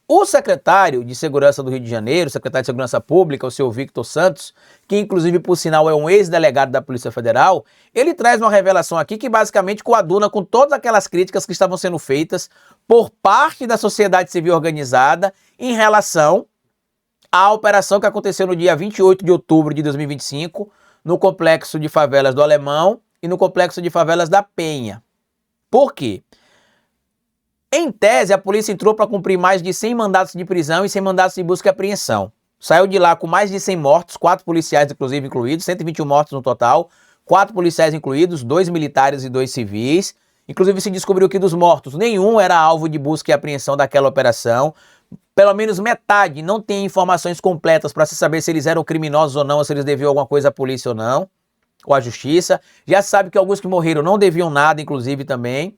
O secretário de Segurança do Rio de Janeiro, secretário de Segurança Pública, o senhor Victor Santos, que inclusive, por sinal, é um ex-delegado da Polícia Federal, ele traz uma revelação aqui que basicamente coaduna com todas aquelas críticas que estavam sendo feitas por parte da sociedade civil organizada em relação à operação que aconteceu no dia 28 de outubro de 2025, no complexo de favelas do Alemão e no complexo de favelas da Penha. Por quê? Em tese, a polícia entrou para cumprir mais de 100 mandatos de prisão e 100 mandatos de busca e apreensão. Saiu de lá com mais de 100 mortos, 4 policiais inclusive incluídos, 121 mortos no total, 4 policiais incluídos, 2 militares e 2 civis. Inclusive se descobriu que dos mortos, nenhum era alvo de busca e apreensão daquela operação. Pelo menos metade não tem informações completas para se saber se eles eram criminosos ou não, ou se eles deviam alguma coisa à polícia ou não, ou à justiça. Já se sabe que alguns que morreram não deviam nada, inclusive também.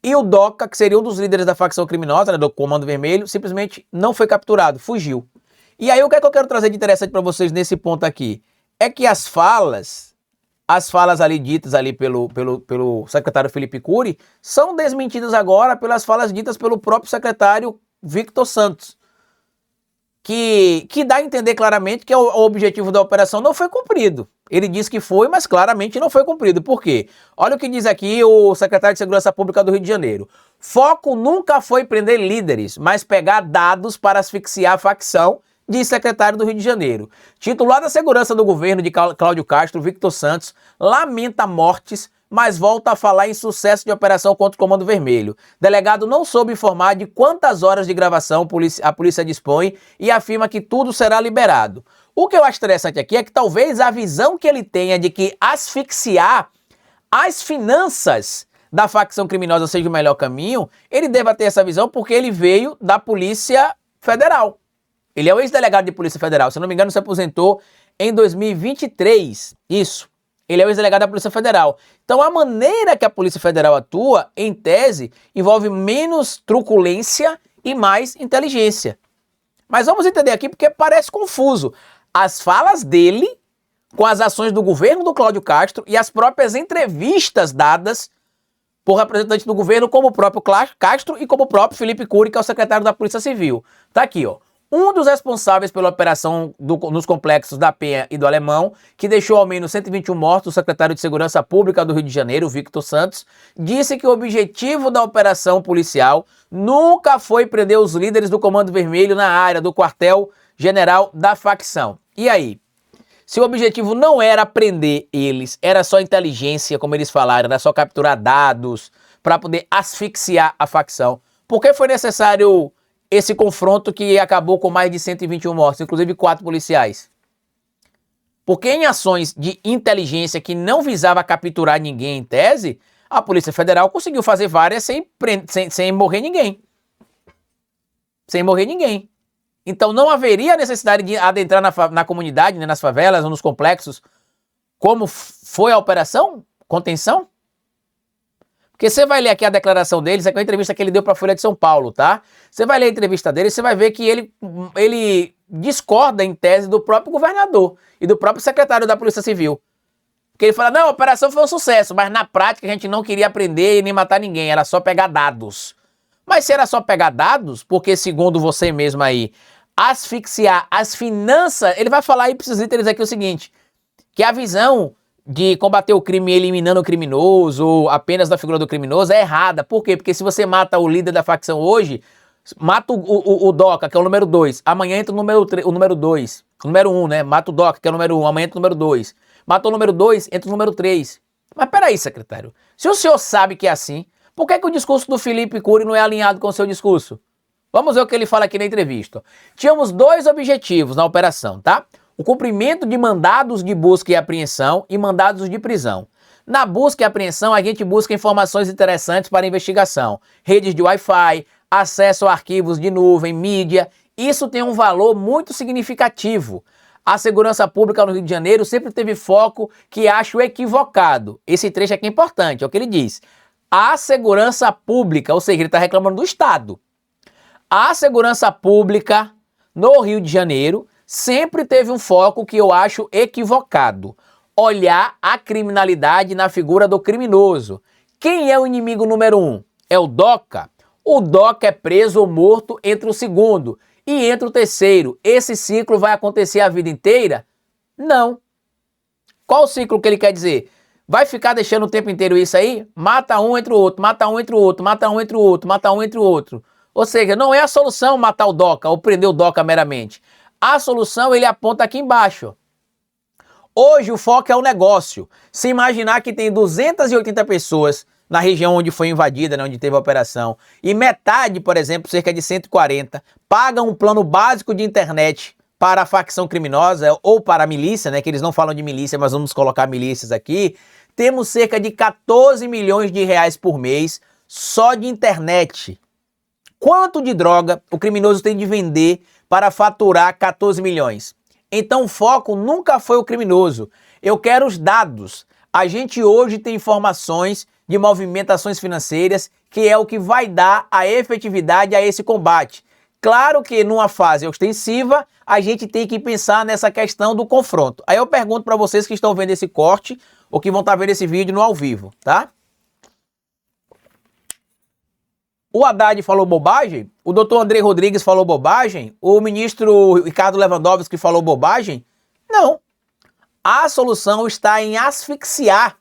E o Doca, que seria um dos líderes da facção criminosa, né, do Comando Vermelho, simplesmente não foi capturado, fugiu. E aí o que é que eu quero trazer de interessante para vocês nesse ponto aqui? É que as falas ali ditas ali pelo secretário Felipe Cury são desmentidas agora pelas falas ditas pelo próprio secretário Victor Santos, que dá a entender claramente que o objetivo da operação não foi cumprido. Ele diz que foi, mas claramente não foi cumprido. Por quê? Olha o que diz aqui o secretário de Segurança Pública do Rio de Janeiro. Foco nunca foi prender líderes, mas pegar dados para asfixiar a facção, diz secretário do Rio de Janeiro. Titular da Segurança do Governo de Cláudio Castro, Victor Santos, lamenta mortes, mas volta a falar em sucesso de operação contra o Comando Vermelho. Delegado não soube informar de quantas horas de gravação a polícia dispõe e afirma que tudo será liberado. O que eu acho interessante aqui é que talvez a visão que ele tenha de que asfixiar as finanças da facção criminosa seja o melhor caminho, ele deva ter essa visão porque ele veio da Polícia Federal. Ele é o ex-delegado de Polícia Federal, se não me engano se aposentou em 2023, isso. Ele é o ex-delegado da Polícia Federal. Então a maneira que a Polícia Federal atua, em tese, envolve menos truculência e mais inteligência. Mas vamos entender aqui porque parece confuso. As falas dele com as ações do governo do Cláudio Castro e as próprias entrevistas dadas por representantes do governo, como o próprio Castro e como o próprio Felipe Cury, que é o secretário da Polícia Civil. Tá aqui, ó. Um dos responsáveis pela operação nos complexos da Penha e do Alemão, que deixou ao menos 121 mortos, o secretário de Segurança Pública do Rio de Janeiro, Victor Santos, disse que o objetivo da operação policial nunca foi prender os líderes do Comando Vermelho na área do quartel-general da facção. E aí? Se o objetivo não era prender eles, era só inteligência, como eles falaram, era só capturar dados para poder asfixiar a facção, por que foi necessário esse confronto que acabou com mais de 121 mortos, inclusive 4 policiais? Porque em ações de inteligência que não visava capturar ninguém em tese, a Polícia Federal conseguiu fazer várias sem morrer ninguém. Sem morrer ninguém. Então não haveria necessidade de adentrar na comunidade, né, nas favelas ou nos complexos, como foi a operação contenção? Porque você vai ler aqui a declaração dele, isso aqui é uma entrevista que ele deu para a Folha de São Paulo, tá? Você vai ler a entrevista dele, você vai ver que ele discorda em tese do próprio governador e do próprio secretário da Polícia Civil. Porque ele fala, não, a operação foi um sucesso, mas na prática a gente não queria prender e nem matar ninguém, era só pegar dados. Mas se era só pegar dados, porque segundo você mesmo aí, asfixiar as finanças, ele vai falar aí para esses líderes aqui o seguinte, que a visão de combater o crime eliminando o criminoso, ou apenas da figura do criminoso, é errada. Por quê? Porque se você mata o líder da facção hoje, mata o Doca, que é o número 2, amanhã entra o número 2, o número 1, né? Mata o Doca, que é o número 1, amanhã entra o número 2. Matou o número 2, entra o número 3. Mas peraí, secretário, se o senhor sabe que é assim, por que o discurso do Felipe Cury não é alinhado com o seu discurso? Vamos ver o que ele fala aqui na entrevista. Tínhamos 2 objetivos na operação, tá? O cumprimento de mandados de busca e apreensão e mandados de prisão. Na busca e apreensão, a gente busca informações interessantes para a investigação. Redes de Wi-Fi, acesso a arquivos de nuvem, mídia. Isso tem um valor muito significativo. A segurança pública no Rio de Janeiro sempre teve foco que acho equivocado. Esse trecho aqui é importante, é o que ele diz. A segurança pública, ou seja, ele está reclamando do Estado. A segurança pública no Rio de Janeiro sempre teve um foco que eu acho equivocado. Olhar a criminalidade na figura do criminoso. Quem é o inimigo número 1? É o Doca? o DOCA é preso ou morto, entra o segundo e entra o terceiro. Esse ciclo vai acontecer a vida inteira? Não. Qual o ciclo que ele quer dizer? Vai ficar deixando o tempo inteiro isso aí? Mata um entre o outro, mata um entre o outro, mata um entre o outro, mata um entre o outro. Ou seja, não é a solução matar o DOCA ou prender o DOCA meramente. A solução ele aponta aqui embaixo. Hoje o foco é o negócio. Se imaginar que tem 280 pessoas na região onde foi invadida, né, onde teve a operação, e metade, por exemplo, cerca de 140, pagam um plano básico de internet para a facção criminosa ou para a milícia, né, que eles não falam de milícia, mas vamos colocar milícias aqui, temos cerca de 14 milhões de reais por mês só de internet. Quanto de droga o criminoso tem de vender para faturar 14 milhões? Então o foco nunca foi o criminoso. Eu quero os dados. A gente hoje tem informações de movimentações financeiras, que é o que vai dar a efetividade a esse combate. Claro que numa fase ostensiva, a gente tem que pensar nessa questão do confronto. Aí eu pergunto para vocês que estão vendo esse corte, ou que vão estar vendo esse vídeo no ao vivo, tá? O Haddad falou bobagem? O doutor André Rodrigues falou bobagem? O ministro Ricardo Lewandowski falou bobagem? Não. A solução está em asfixiar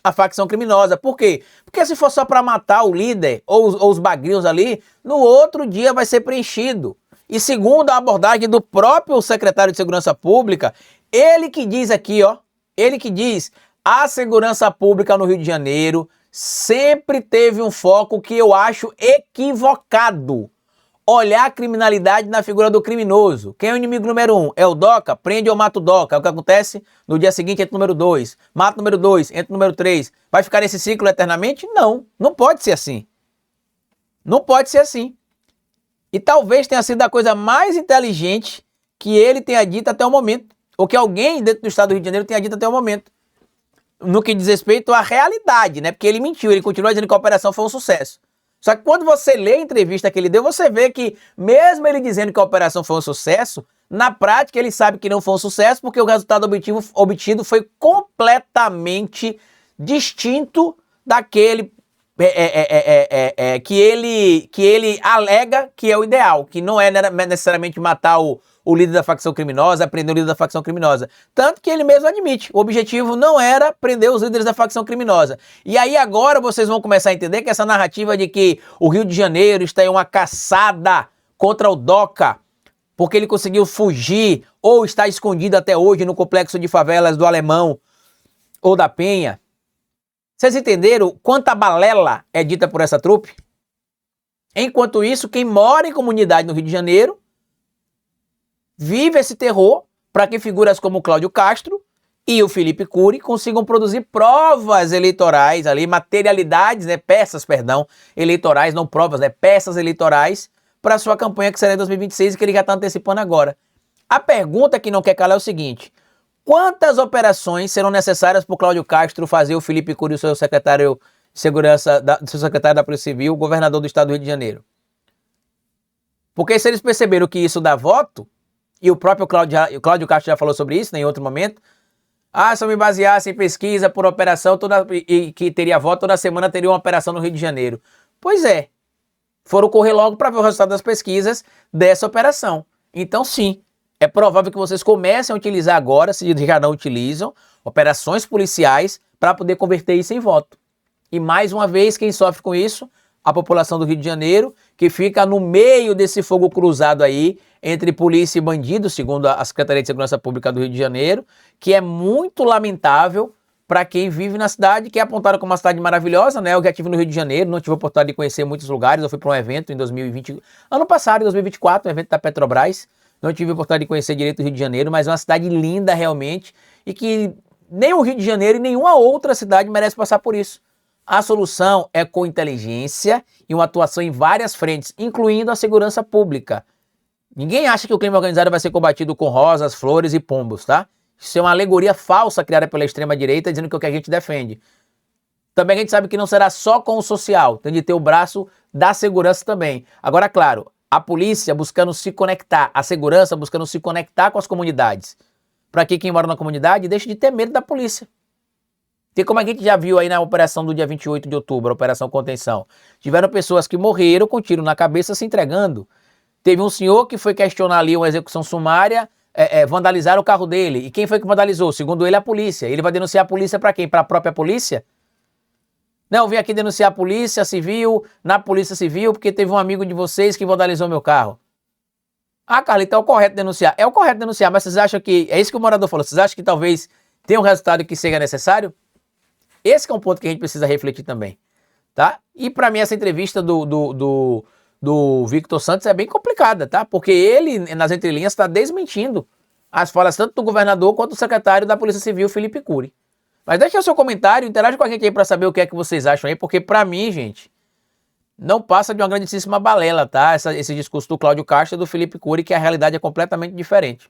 a facção criminosa. Por quê? Porque se for só para matar o líder ou os bagrios ali, no outro dia vai ser preenchido. E segundo a abordagem do próprio secretário de Segurança Pública, ele que diz aqui, ó, ele que diz, a segurança pública no Rio de Janeiro sempre teve um foco que eu acho equivocado. Olhar a criminalidade na figura do criminoso. Quem é o inimigo número 1? É o DOCA? Prende ou mata o DOCA. É o que acontece no dia seguinte, entra o número 2. Mata o número 2, entra o número 3. Vai ficar nesse ciclo eternamente? Não. Não pode ser assim. Não pode ser assim. E talvez tenha sido a coisa mais inteligente que ele tenha dito até o momento. Ou que alguém dentro do estado do Rio de Janeiro tenha dito até o momento. No que diz respeito à realidade, né? Porque ele mentiu, ele continua dizendo que a operação foi um sucesso. Só que quando você lê a entrevista que ele deu, você vê que mesmo ele dizendo que a operação foi um sucesso, na prática ele sabe que não foi um sucesso porque o resultado obtido foi completamente distinto daquele que ele alega que é o ideal, que não é necessariamente matar o líder da facção criminosa, prender o líder da facção criminosa. Tanto que ele mesmo admite, o objetivo não era prender os líderes da facção criminosa. E aí agora vocês vão começar a entender que essa narrativa de que o Rio de Janeiro está em uma caçada contra o DOCA, porque ele conseguiu fugir ou está escondido até hoje no complexo de favelas do Alemão ou da Penha. Vocês entenderam quanta balela é dita por essa trupe? Enquanto isso, quem mora em comunidade no Rio de Janeiro vive esse terror para que figuras como o Cláudio Castro e o Felipe Cury consigam produzir provas eleitorais ali, materialidades, né, peças, perdão, eleitorais, não provas, né, peças eleitorais para sua campanha que será em 2026 e que ele já está antecipando agora. A pergunta que não quer calar é o seguinte: quantas operações serão necessárias para o Cláudio Castro fazer o Felipe Cury, o seu secretário de segurança, seu secretário da Polícia Civil, o governador do estado do Rio de Janeiro? Porque se eles perceberam que isso dá voto, e o próprio Cláudio Castro já falou sobre isso, né, em outro momento, se eu me baseasse em pesquisa por operação e que teria voto, toda semana teria uma operação no Rio de Janeiro. Pois é, foram correr logo para ver o resultado das pesquisas dessa operação. Então sim, é provável que vocês comecem a utilizar agora, se já não utilizam, operações policiais para poder converter isso em voto. E mais uma vez, quem sofre com isso? A população do Rio de Janeiro, que fica no meio desse fogo cruzado aí entre polícia e bandidos, segundo a Secretaria de Segurança Pública do Rio de Janeiro, que é muito lamentável para quem vive na cidade, que é apontada como uma cidade maravilhosa, né? Eu já estive no Rio de Janeiro, não tive a oportunidade de conhecer muitos lugares, eu fui para um evento em 2020, ano passado, em 2024, um evento da Petrobras, não tive a oportunidade de conhecer direito o Rio de Janeiro, mas é uma cidade linda realmente, e que nem o Rio de Janeiro e nenhuma outra cidade merece passar por isso. A solução é com inteligência e uma atuação em várias frentes, incluindo a segurança pública. Ninguém acha que o crime organizado vai ser combatido com rosas, flores e pombos, tá? Isso é uma alegoria falsa criada pela extrema-direita, dizendo que é o que a gente defende. Também a gente sabe que não será só com o social, tem de ter o braço da segurança também. Agora, claro, a polícia buscando se conectar, a segurança buscando se conectar com as comunidades. Para que quem mora na comunidade deixe de ter medo da polícia. Porque como a gente já viu aí na operação do dia 28 de outubro, a Operação Contenção, tiveram pessoas que morreram com tiro na cabeça se entregando. Teve um senhor que foi questionar ali uma execução sumária, vandalizaram o carro dele. E quem foi que vandalizou? Segundo ele, a polícia. Ele vai denunciar a polícia para quem? Para a própria polícia? Não, eu vim aqui denunciar a polícia civil, na polícia civil, porque teve um amigo de vocês que vandalizou meu carro. Ah, Carlito, é o correto denunciar. É o correto denunciar, mas vocês acham que... É isso que o morador falou. Vocês acham que talvez tenha um resultado que seja necessário? Esse é um ponto que a gente precisa refletir também, tá? E para mim essa entrevista do Victor Santos é bem complicada, tá? Porque ele, nas entrelinhas, está desmentindo as falas tanto do governador quanto do secretário da Polícia Civil, Felipe Cury. Mas deixa o seu comentário, interage com a gente aí para saber o que é que vocês acham aí, porque para mim, gente, não passa de uma grandíssima balela, tá? Esse discurso do Cláudio Castro e do Felipe Cury, que a realidade é completamente diferente.